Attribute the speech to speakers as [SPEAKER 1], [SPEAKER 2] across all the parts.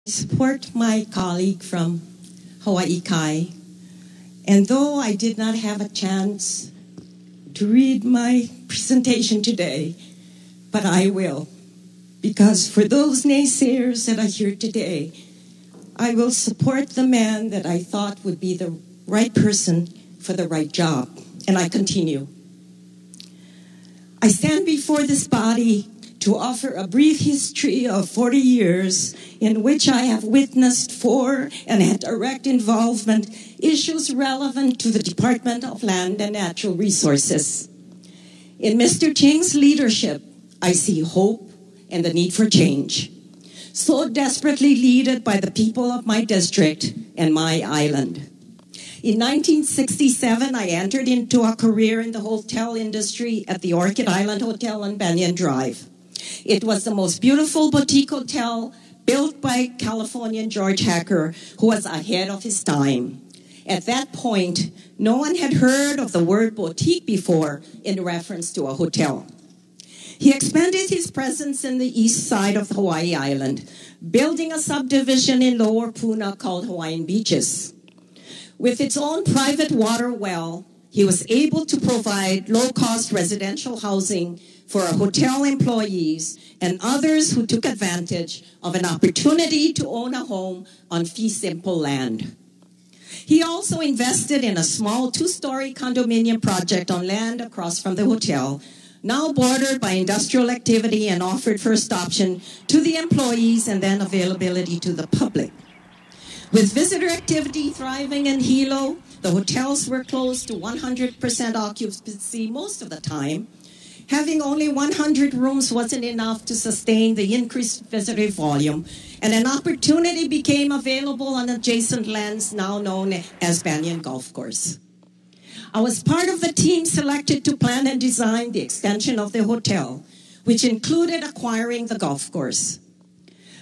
[SPEAKER 1] support my colleague from Hawai'i, and though I did not have a chance to read my presentation today, but I will, because for those naysayers that are here today, I will support the man that I thought would be the right person for the right job, and I continue. I stand before this body to offer a brief history of 40 years in which I have witnessed for and had direct involvement issues relevant to the Department of Land and Natural Resources. In Mr. Ching's leadership, I see hope and the need for change, so desperately needed by the people of my district and my island. In 1967, I entered into a career in the hotel industry at the Orchid Island Hotel on Banyan Drive. It was the most beautiful boutique hotel built by Californian George Hacker, who was ahead of his time. At that point, no one had heard of the word boutique before in reference to a hotel. He expanded his presence in the east side of Hawaii Island, building a subdivision in Lower Puna called Hawaiian Beaches. With its own private water well, he was able to provide low-cost residential housing for hotel employees and others who took advantage of an opportunity to own a home on fee simple land. He also invested in a small 2-story condominium project on land across from the hotel, now bordered by industrial activity, and offered first option to the employees and then availability to the public. With visitor activity thriving in Hilo, the hotels were close to 100% occupancy most of the time. Having only 100 rooms wasn't enough to sustain the increased visitor volume, and an opportunity became available on adjacent lands now known as Banyan Golf Course. I was part of the team selected to plan and design the extension of the hotel, which included acquiring the golf course.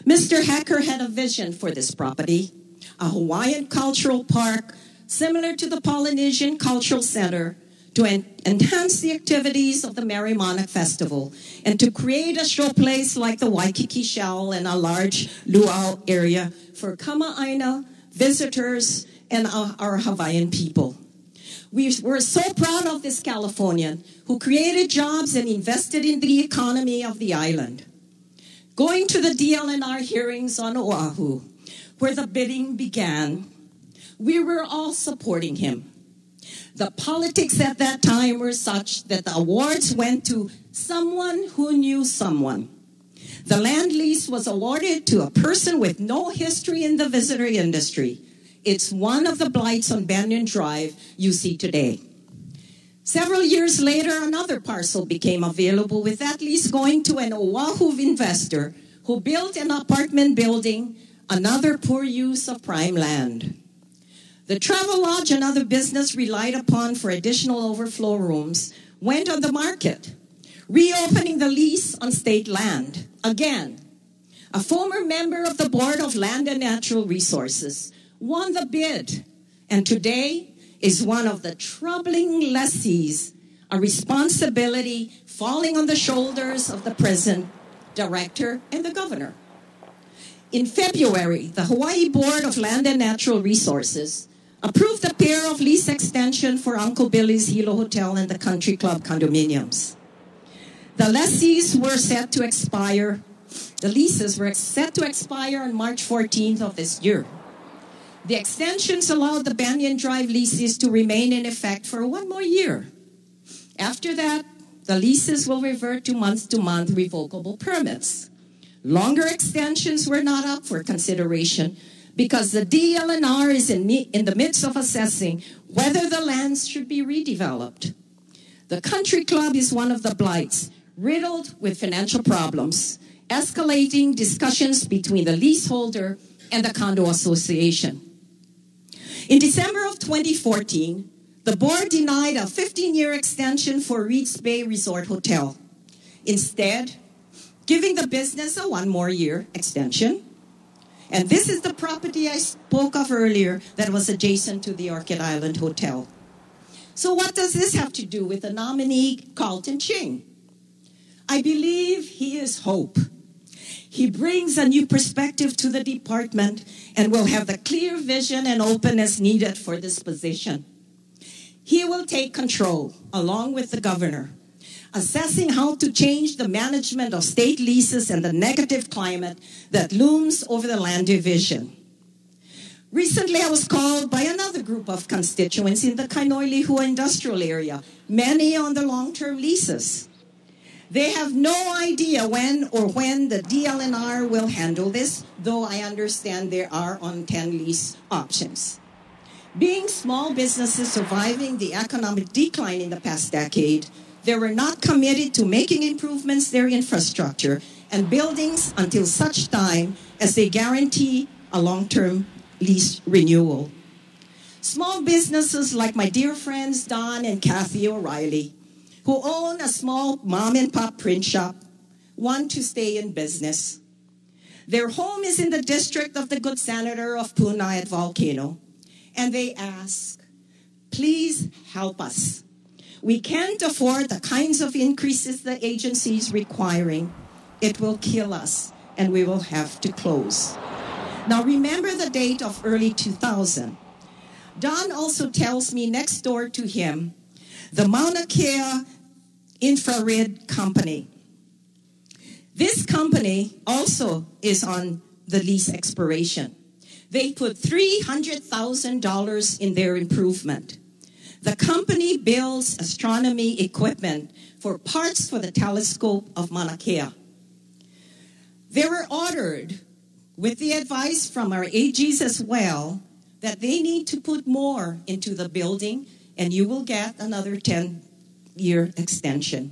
[SPEAKER 1] Mr. Hacker had a vision for this property, a Hawaiian cultural park similar to the Polynesian Cultural Center, to enhance the activities of the Merry Monarch Festival and to create a showplace like the Waikiki Shell and a large luau area for Kama'aina, visitors, and our Hawaiian people. We were so proud of this Californian who created jobs and invested in the economy of the island. Going to the DLNR hearings on Oahu, where the bidding began, we were all supporting him. The politics at that time were such that the awards went to someone who knew someone. The land lease was awarded to a person with no history in the visitor industry. It's one of the blights on Banyan Drive you see today. Several years later, another parcel became available, with that lease going to an Oahu investor who built an apartment building, another poor use of prime land. The travel lodge and other business relied upon for additional overflow rooms went on the market, reopening the lease on state land. Again, a former member of the Board of Land and Natural Resources won the bid, and today is one of the troubling lessees, a responsibility falling on the shoulders of the present director and the governor. In February, the Hawaii Board of Land and Natural Resources approved a pair of lease extension for Uncle Billy's Hilo Hotel and the Country Club condominiums. The leases were set to expire on March 14th of this year. The extensions allowed the Banyan Drive leases to remain in effect for 1 more year. After that, the leases will revert to month revocable permits. Longer extensions were not up for consideration because the DLNR is in the midst of assessing whether the lands should be redeveloped. The Country Club is one of the blights, riddled with financial problems, escalating discussions between the leaseholder and the condo association. In December of 2014, the board denied a 15-year extension for Reed's Bay Resort Hotel, instead giving the business a 1 more year extension. And this is the property I spoke of earlier that was adjacent to the Orchid Island Hotel. So what does this have to do with the nominee, Carlton Ching? I believe he is hope. He brings a new perspective to the department and will have the clear vision and openness needed for this position. He will take control, along with the governor, assessing how to change the management of state leases and the negative climate that looms over the land division. Recently, I was called by another group of constituents in the Kainoilihua industrial area, many on the long-term leases. They have no idea when the DLNR will handle this, though I understand there are on 10 lease options. Being small businesses surviving the economic decline in the past decade, they were not committed to making improvements to their infrastructure and buildings until such time as they guarantee a long-term lease renewal. Small businesses like my dear friends Don and Kathy O'Reilly, who own a small mom-and-pop print shop, want to stay in business. Their home is in the district of the good senator of Puna at Volcano, and they ask, please help us. We can't afford the kinds of increases the agency is requiring. It will kill us, and we will have to close. Now remember the date of early 2000. Don also tells me next door to him, the Mauna Kea Infrared Company. This company also is on the lease expiration. They put $300,000 in their improvement. The company builds astronomy equipment for parts for the telescope of Mauna Kea. They were ordered, with the advice from our AGs as well, that they need to put more into the building and you will get another 10-year extension.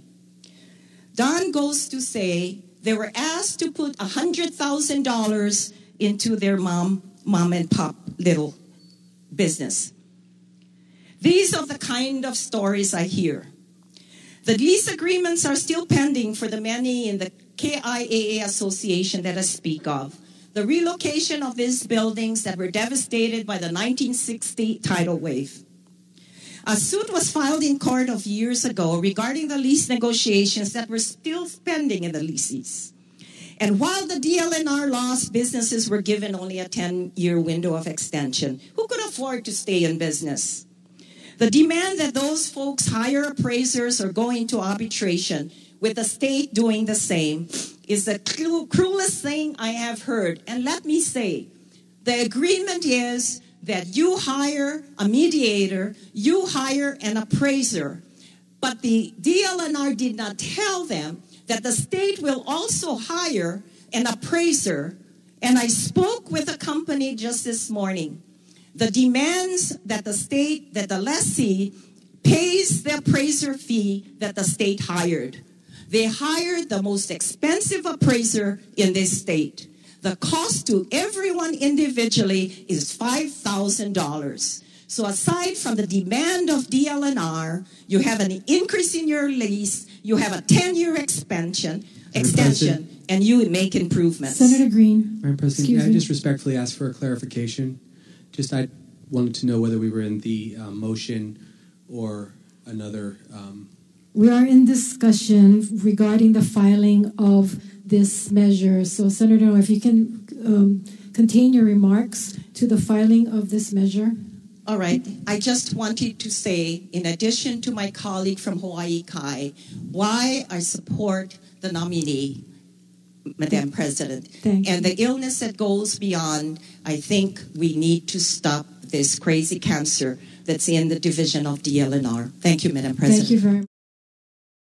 [SPEAKER 1] Don goes to say they were asked to put $100,000 into their mom and pop little business. These are the kind of stories I hear. The lease agreements are still pending for the many in the KIAA Association that I speak of. The relocation of these buildings that were devastated by the 1960 tidal wave. A suit was filed in court of years ago regarding the lease negotiations that were still pending in the leases. And while the DLNR lost, businesses were given only a 10-year window of extension. Who could afford to stay in business? The demand that those folks hire appraisers or go into arbitration, with the state doing the same, is the cruelest thing I have heard. And let me say, the agreement is that you hire a mediator, you hire an appraiser. But the DLNR did not tell them that the state will also hire an appraiser. And I spoke with a company just this morning. The demands that the lessee pays the appraiser fee that the state hired. They hired the most expensive appraiser in this state. The cost to everyone individually is $5,000. So aside from the demand of DLNR, you have an increase in your lease, you have a 10-year extension, and you make improvements.
[SPEAKER 2] Senator Green.
[SPEAKER 3] Madam President, may I just respectfully ask for a clarification? Just I wanted to know whether we were in the motion or another...
[SPEAKER 2] We are in discussion regarding the filing of this measure. So, Senator Inouye, if you can contain your remarks to the filing of this measure.
[SPEAKER 1] All right. I just wanted to say, in addition to my colleague from Hawai'i Kai, why I support the nominee, Madam President.
[SPEAKER 2] Thank you.
[SPEAKER 1] And the illness that goes beyond, I think we need to stop this crazy cancer that's in the division of DLNR. Thank you, Madam President.
[SPEAKER 2] Thank you very much.